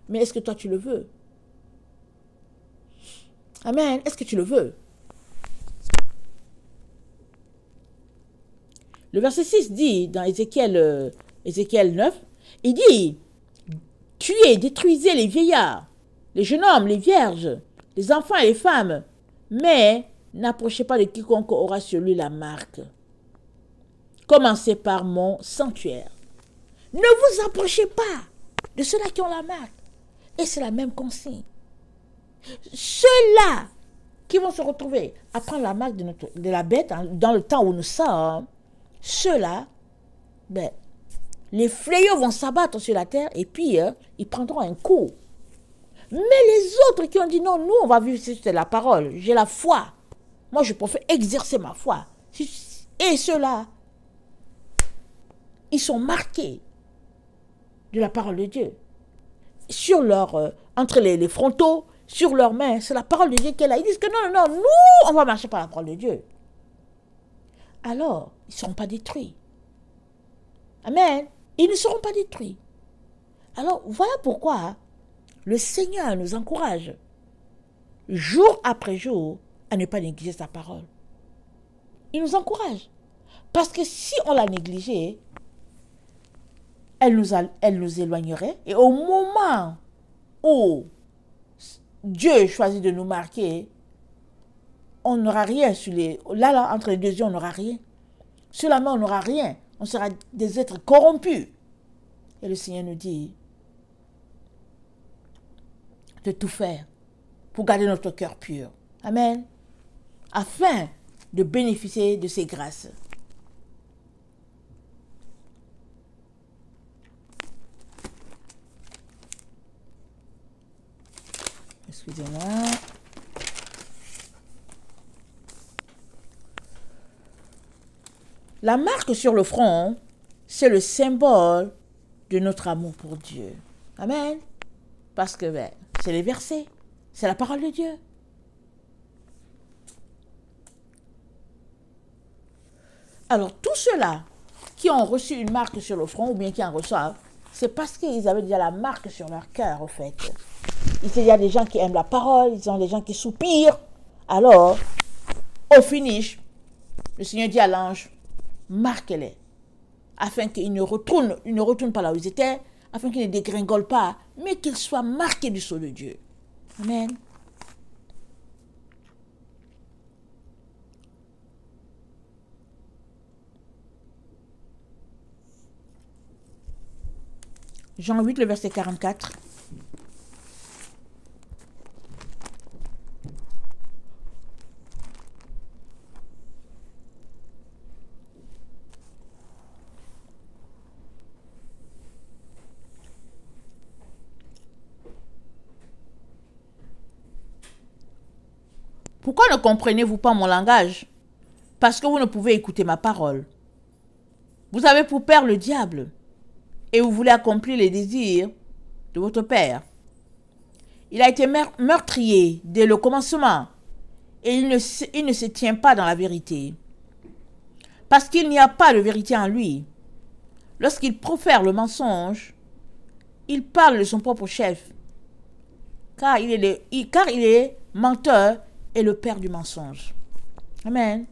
Speaker 1: Mais est-ce que toi tu le veux? Amen, est-ce que tu le veux? Le verset 6 dit, dans Ézéchiel 9, il dit, tuez, détruisez les vieillards, les jeunes hommes, les vierges, les enfants et les femmes, mais n'approchez pas de quiconque aura sur lui la marque. Commencez par mon sanctuaire. Ne vous approchez pas de ceux-là qui ont la marque. Et c'est la même consigne. Ceux-là qui vont se retrouver à prendre la marque de la bête dans le temps où nous sommes, ceux-là, les fléaux vont s'abattre sur la terre et puis ils prendront un coup. Mais les autres qui ont dit non, nous on va vivre sur la parole, j'ai la foi. Moi je préfère exercer ma foi. Et ceux-là, ils sont marqués de la parole de Dieu. Sur entre les frontaux, sur leurs mains, c'est la parole de Dieu qui est là. Ils disent que non, nous on va marcher par la parole de Dieu. Alors, ils ne seront pas détruits. Amen. Ils ne seront pas détruits. Alors, voilà pourquoi le Seigneur nous encourage, jour après jour, à ne pas négliger sa parole. Il nous encourage. Parce que si on l'a négligée, elle nous éloignerait. Et au moment où Dieu choisit de nous marquer, on n'aura rien sur les... Là, entre les deux yeux, on n'aura rien. Sur la main, on n'aura rien. On sera des êtres corrompus. Et le Seigneur nous dit de tout faire pour garder notre cœur pur. Amen. Afin de bénéficier de ces grâces. Excusez-moi. La marque sur le front, c'est le symbole de notre amour pour Dieu. Amen. Parce que c'est les versets, c'est la parole de Dieu. Alors, tous ceux-là qui ont reçu une marque sur le front ou bien qui en reçoivent, c'est parce qu'ils avaient déjà la marque sur leur cœur, au fait. Il y a des gens qui aiment la parole, ils ont des gens qui soupirent. Alors, au finish, le Seigneur dit à l'ange, marque-les, afin qu'ils ne retournent pas là où ils étaient, afin qu'ils ne dégringolent pas, mais qu'ils soient marqués du sceau de Dieu. Amen. Jean 8, le verset 44. Pourquoi ne comprenez-vous pas mon langage? Parce que vous ne pouvez écouter ma parole. Vous avez pour père le diable, et vous voulez accomplir les désirs de votre père. Il a été meurtrier dès le commencement, et il ne se tient pas dans la vérité. Parce qu'il n'y a pas de vérité en lui. Lorsqu'il profère le mensonge, il parle de son propre chef, car il est menteur et le père du mensonge. Amen.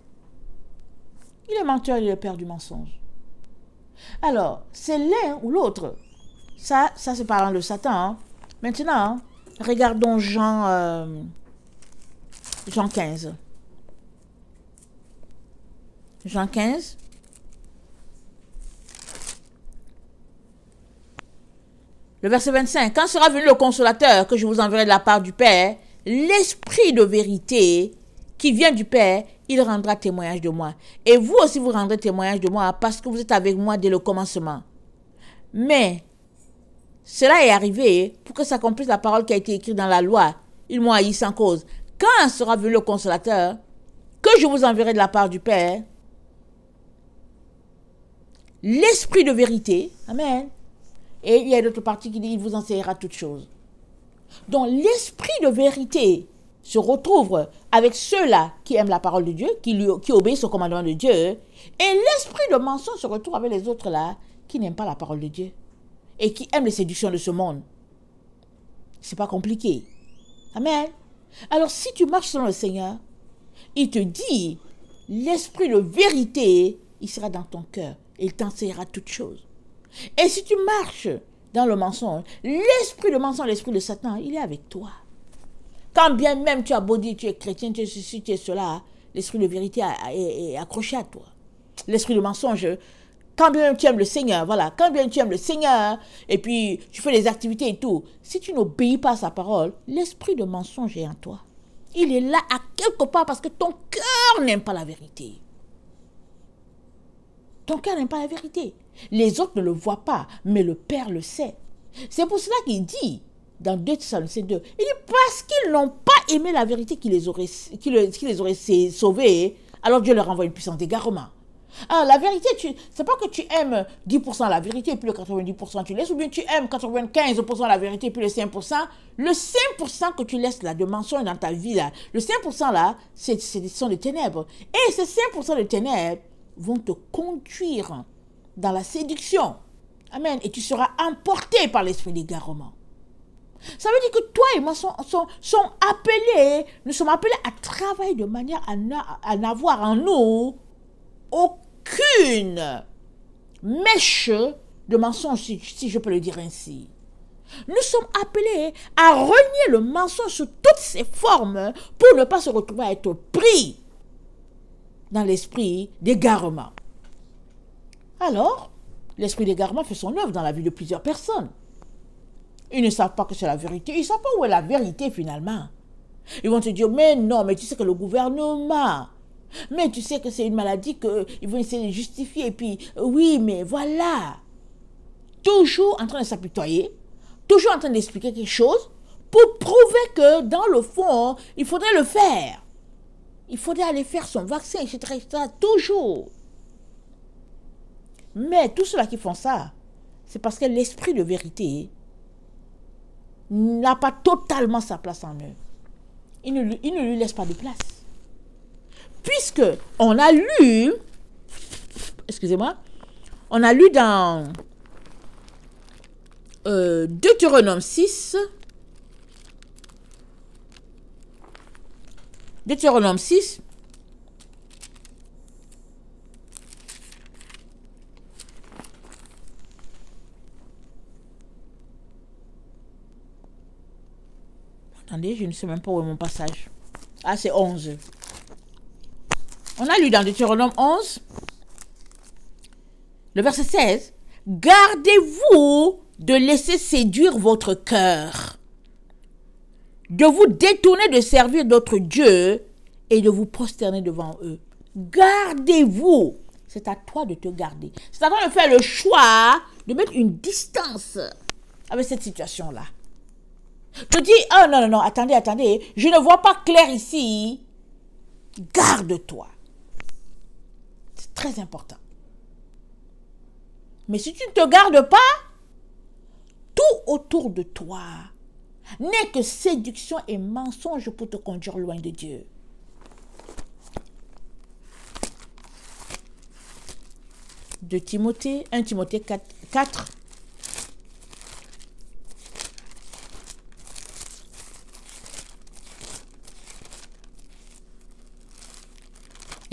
Speaker 1: Il est menteur et le père du mensonge. Alors, c'est l'un ou l'autre. Ça c'est parlant de Satan. Hein. Maintenant, regardons Jean 15. Jean 15. Le verset 25. Quand sera venu le consolateur que je vous enverrai de la part du Père, l'esprit de vérité qui vient du Père, il rendra témoignage de moi. Et vous aussi, vous rendrez témoignage de moi parce que vous êtes avec moi dès le commencement. Mais cela est arrivé pour que s'accomplisse la parole qui a été écrite dans la loi. Ils m'ont haï sans cause. Quand sera venu le consolateur que je vous enverrai de la part du Père, l'esprit de vérité, amen. Et il y a d'autres parties qui disent, il vous enseignera toutes choses. Donc l'esprit de vérité se retrouve avec ceux-là qui aiment la parole de Dieu, qui obéissent au commandement de Dieu, et l'esprit de mensonge se retrouve avec les autres là qui n'aiment pas la parole de Dieu et qui aiment les séductions de ce monde. C'est pas compliqué. Amen. Alors si tu marches selon le Seigneur, il te dit, l'esprit de vérité, il sera dans ton cœur et il t'enseignera toutes choses. Et si tu marches dans le mensonge, l'esprit de mensonge, l'esprit de Satan, il est avec toi. Quand bien même tu as beau dire, tu es chrétien, tu es ceci, tu es cela, l'esprit de vérité est accroché à toi. L'esprit de mensonge, quand bien même tu aimes le Seigneur, voilà, quand bien tu aimes le Seigneur, et puis tu fais des activités et tout, si tu n'obéis pas à sa parole, l'esprit de mensonge est en toi. Il est là à quelque part parce que ton cœur n'aime pas la vérité. Ton cœur n'aime pas la vérité. Les autres ne le voient pas, mais le Père le sait. C'est pour cela qu'il dit, dans 2 Thessaloniciens 2, il dit parce qu'ils n'ont pas aimé la vérité qui les aurait sauvés, alors Dieu leur envoie une puissance d'égarement. Alors la vérité, c'est pas que tu aimes 10% la vérité et puis le 90% tu laisses, ou bien tu aimes 95% la vérité et puis le 5%. Le 5% que tu laisses là de mensonge dans ta vie là, le 5% là, ce sont des ténèbres. Et ces 5% de ténèbres vont te conduire dans la séduction. Amen. Et tu seras emporté par l'esprit d'égarement. Ça veut dire que toi et moi sommes appelés, nous sommes appelés à travailler de manière à n'avoir en nous aucune mèche de mensonge, si je peux le dire ainsi. Nous sommes appelés à renier le mensonge sous toutes ses formes pour ne pas se retrouver à être pris dans l'esprit d'égarement. Alors, l'esprit d'égarement fait son œuvre dans la vie de plusieurs personnes. Ils ne savent pas que c'est la vérité. Ils ne savent pas où est la vérité finalement. Ils vont te dire, mais non, mais tu sais que le gouvernement, mais tu sais que c'est une maladie qu'ils vont essayer de justifier. Et puis, oui, mais voilà. Toujours en train de s'apitoyer, toujours en train d'expliquer quelque chose pour prouver que dans le fond, il faudrait le faire. Il faudrait aller faire son vaccin, etc., etc., toujours. Mais tous ceux-là qui font ça, c'est parce que l'esprit de vérité n'a pas totalement sa place en eux. Il ne lui laisse pas de place. Puisque on a lu, excusez-moi, on a lu dans Deutéronome 6, Deutéronome 6, attendez, je ne sais même pas où est mon passage. Ah, c'est 11. On a lu dans Deutéronome 11, le verset 16. Gardez-vous de laisser séduire votre cœur, de vous détourner de servir d'autres dieux et de vous prosterner devant eux. Gardez-vous. C'est à toi de te garder. C'est à toi de faire le choix de mettre une distance avec cette situation-là. Je dis, oh non, non, non, attendez, je ne vois pas clair ici. Garde-toi. C'est très important. Mais si tu ne te gardes pas, tout autour de toi n'est que séduction et mensonge pour te conduire loin de Dieu. De Timothée, 1 Timothée 4.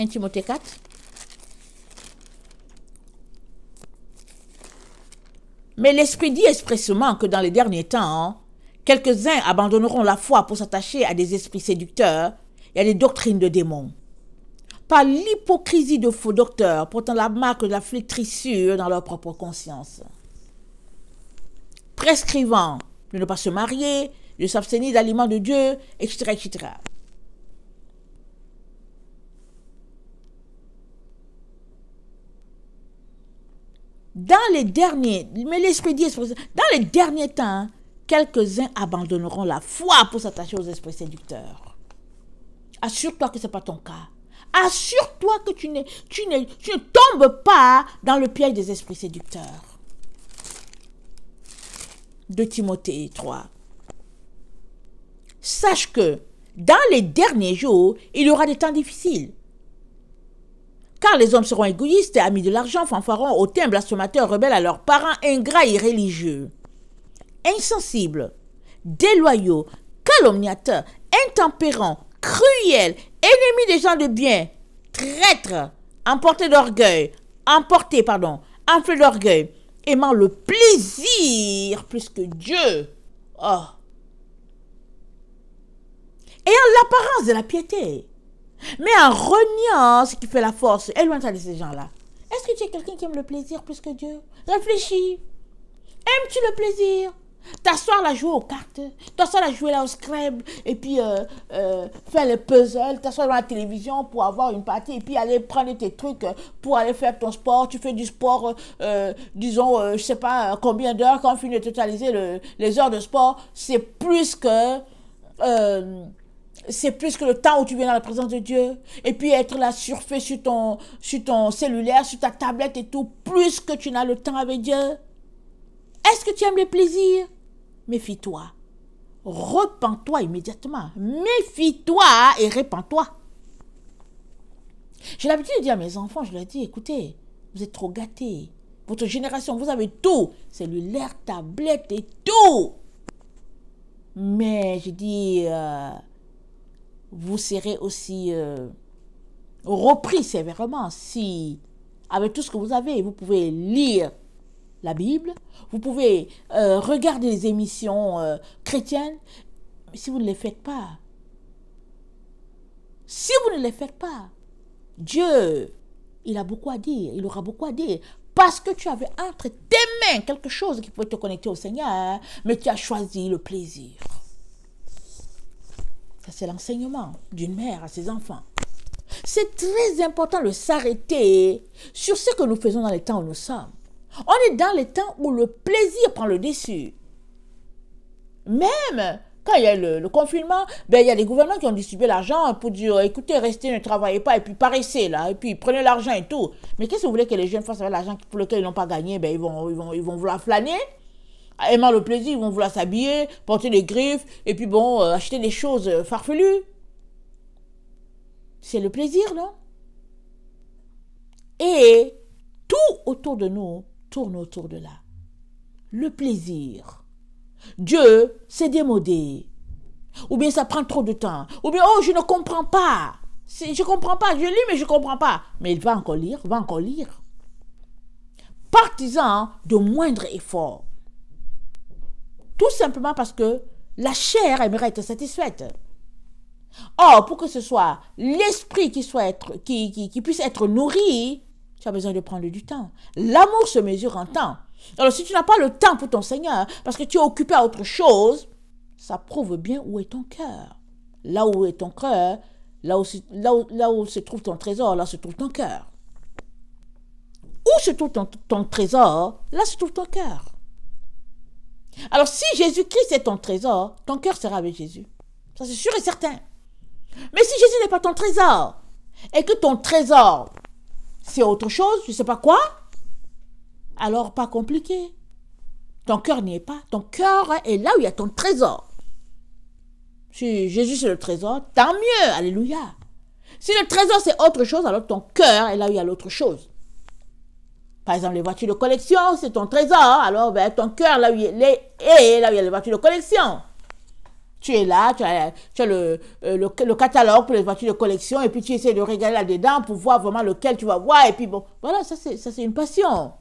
Speaker 1: Timothée 4. Mais l'Esprit dit expressément que dans les derniers temps, quelques-uns abandonneront la foi pour s'attacher à des esprits séducteurs et à des doctrines de démons. Par l'hypocrisie de faux docteurs portant la marque de la flétrissure dans leur propre conscience. Prescrivant de ne pas se marier, de s'abstenir d'aliments de Dieu, etc., etc. Dans les derniers, mais l'Esprit dit, dans les derniers temps, quelques-uns abandonneront la foi pour s'attacher aux esprits séducteurs. Assure-toi que ce n'est pas ton cas. Assure-toi que tu ne tombes pas dans le piège des esprits séducteurs. De Timothée 3. Sache que dans les derniers jours, il y aura des temps difficiles. Car les hommes seront égoïstes, amis de l'argent, fanfarons, hautains, blasphémateurs, rebelles à leurs parents, ingrats et religieux, insensibles, déloyaux, calomniateurs, intempérants, cruels, ennemis des gens de bien, traîtres, enflés d'orgueil, aimant le plaisir plus que Dieu. Oh. Ayant l'apparence de la piété, mais en reniant ce qui fait la force, éloigne-toi de ces gens-là. Est-ce que tu es quelqu'un qui aime le plaisir plus que Dieu? Réfléchis. Aimes-tu le plaisir? T'asseoir là, jouer aux cartes, t'asseoir là, jouer là au Scrabble, et puis faire les puzzles, t'asseoir dans la télévision pour avoir une partie, et puis aller prendre tes trucs pour aller faire ton sport. Tu fais du sport, disons, je sais pas combien d'heures, quand on finit de totaliser les heures de sport, c'est plus que le temps où tu viens dans la présence de Dieu. Et puis être là surfer sur ton cellulaire, sur ta tablette et tout, plus que tu n'as le temps avec Dieu. Est-ce que tu aimes les plaisirs? Méfie-toi. Repens-toi immédiatement. Méfie-toi et répands-toi. J'ai l'habitude de dire à mes enfants, je leur dis, écoutez, vous êtes trop gâtés. Votre génération, vous avez tout. Cellulaire, tablette et tout. Mais je dis... vous serez aussi repris sévèrement si, avec tout ce que vous avez, vous pouvez lire la Bible, vous pouvez regarder les émissions chrétiennes, mais si vous ne les faites pas, Dieu, il a beaucoup à dire, il aura beaucoup à dire, parce que tu avais entre tes mains quelque chose qui pouvait te connecter au Seigneur, mais tu as choisi le plaisir. Ça, c'est l'enseignement d'une mère à ses enfants. C'est très important de s'arrêter sur ce que nous faisons dans les temps où nous sommes. On est dans les temps où le plaisir prend le dessus. Même quand il y a le confinement, ben, il y a des gouvernements qui ont distribué l'argent pour dire, écoutez, restez, ne travaillez pas, et puis paraissez là, et puis prenez l'argent et tout. Mais qu'est-ce que vous voulez que les jeunes fassent avec l'argent pour lequel ils n'ont pas gagné? Ben, ils vont vouloir flâner, aimant le plaisir, ils vont vouloir s'habiller, porter des griffes, et puis bon, acheter des choses farfelues. C'est le plaisir, non? Et tout autour de nous tourne autour de là. Le plaisir. Dieu, c'est démodé. Ou bien ça prend trop de temps. Ou bien, oh, je ne comprends pas. Je ne comprends pas. Je lis, mais je ne comprends pas. Mais il va encore lire, va encore lire. Partisan de moindre effort. Tout simplement parce que la chair aimerait être satisfaite. Or, pour que ce soit l'esprit qui puisse être nourri, tu as besoin de prendre du temps. L'amour se mesure en temps. Alors, si tu n'as pas le temps pour ton Seigneur, parce que tu es occupé à autre chose, ça prouve bien où est ton cœur. Là où est ton cœur, là où se trouve ton trésor, là se trouve ton cœur. Où se trouve ton trésor, là se trouve ton cœur. Alors, si Jésus-Christ est ton trésor, ton cœur sera avec Jésus. Ça, c'est sûr et certain. Mais si Jésus n'est pas ton trésor, et que ton trésor, c'est autre chose, je ne sais pas quoi, alors pas compliqué. Ton cœur n'y est pas. Ton cœur est là où il y a ton trésor. Si Jésus c'est le trésor, tant mieux, alléluia. Si le trésor c'est autre chose, alors ton cœur est là où il y a l'autre chose. Par exemple, les voitures de collection, c'est ton trésor, alors ben, ton cœur là où il est là où il y a les voitures de collection. Tu es là, tu as le catalogue pour les voitures de collection et puis tu essaies de regarder là-dedans pour voir vraiment lequel tu vas voir et puis bon, voilà, ça c'est une passion.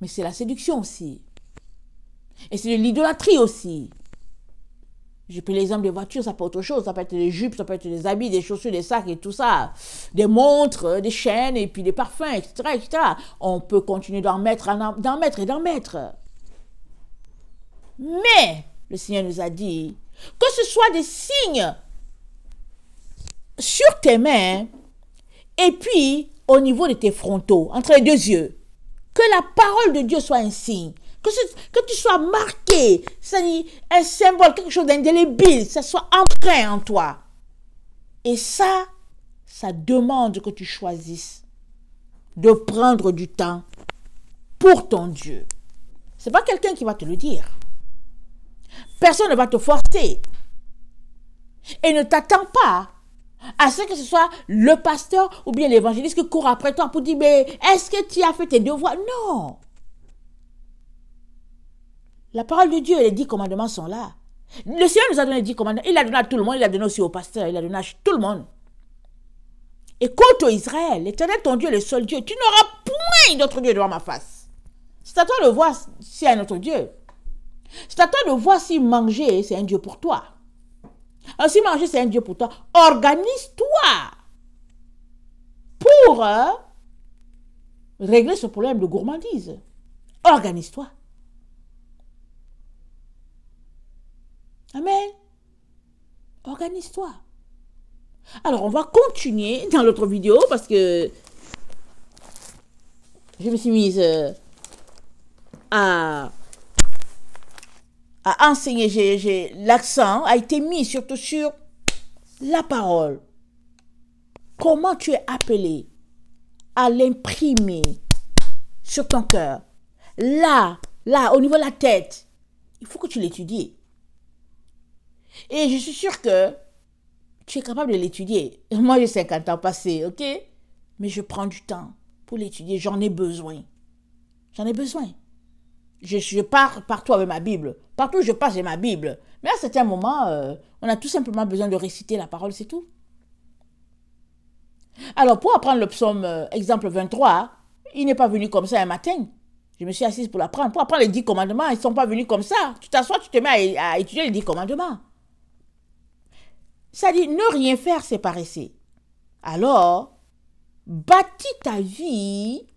Speaker 1: Mais c'est la séduction aussi. Et c'est de l'idolâtrie aussi. J'ai pris l'exemple des voitures, ça peut être autre chose. Ça peut être des jupes, ça peut être des habits, des chaussures, des sacs et tout ça. Des montres, des chaînes et puis des parfums, etc., etc. On peut continuer d'en mettre et d'en mettre. Mais le Seigneur nous a dit que ce soit des signes sur tes mains et puis au niveau de tes frontaux, entre les deux yeux. Que la parole de Dieu soit un signe. Que tu sois marqué, c'est-à-dire un symbole, quelque chose d'indélébile, ça soit ancré en toi. Et ça demande que tu choisisses de prendre du temps pour ton Dieu. Ce n'est pas quelqu'un qui va te le dire. Personne ne va te forcer. Et ne t'attends pas à ce que ce soit le pasteur ou bien l'évangéliste qui court après toi pour dire, mais est-ce que tu as fait tes devoirs? Non. La parole de Dieu et les 10 commandements sont là. Le Seigneur nous a donné les 10 commandements. Il l'a donné à tout le monde, il l'a donné aussi au pasteur, il l'a donné à tout le monde. Écoute, Israël, l'Éternel, ton Dieu, est le seul Dieu. Tu n'auras point d'autre Dieu devant ma face. C'est à toi de voir s'il y a un autre Dieu. C'est à toi de voir si manger, c'est un Dieu pour toi. Alors, si manger, c'est un Dieu pour toi, organise-toi pour régler ce problème de gourmandise. Organise-toi. Amen. Organise-toi. Alors, on va continuer dans l'autre vidéo parce que je me suis mise à enseigner. L'accent a été mis surtout sur la parole. Comment tu es appelé à l'imprimer sur ton cœur. Là, au niveau de la tête, il faut que tu l'étudies. Et je suis sûre que tu es capable de l'étudier. Moi, j'ai 50 ans passés, ok? Mais je prends du temps pour l'étudier. J'en ai besoin. J'en ai besoin. Je pars partout avec ma Bible. Partout où je passe, j'ai ma Bible. Mais à certains moments, on a tout simplement besoin de réciter la parole, c'est tout. Alors, pour apprendre le psaume, exemple 23, il n'est pas venu comme ça un matin. Je me suis assise pour l'apprendre. Pour apprendre les 10 commandements, ils ne sont pas venus comme ça. Tu t'assois, tu te mets à étudier les 10 commandements. Ça dit, ne rien faire, c'est paresser. Alors, bâtis ta vie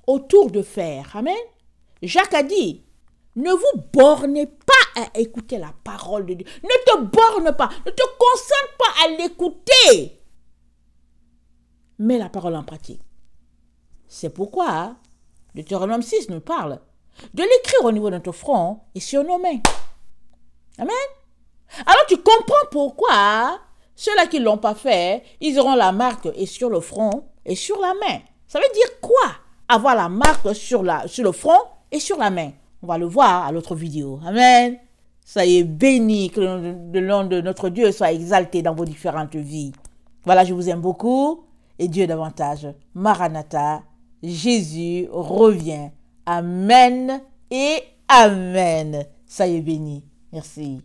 Speaker 1: autour de faire. Amen. Jacques a dit, Ne vous bornez pas à écouter la parole de Dieu. Ne te borne pas. Ne te concentre pas à l'écouter. Mets la parole en pratique. C'est pourquoi Deutéronome 6 nous parle de l'écrire au niveau de notre front et sur nos mains. Amen. Alors tu comprends pourquoi ceux-là qui ne l'ont pas fait, ils auront la marque et sur le front et sur la main. Ça veut dire quoi? Avoir la marque sur le front et sur la main. On va le voir à l'autre vidéo. Amen. Soyez bénis, que le nom de notre Dieu soit exalté dans vos différentes vies. Voilà, je vous aime beaucoup et Dieu davantage. Maranatha, Jésus revient. Amen et Amen. Soyez bénis. Merci.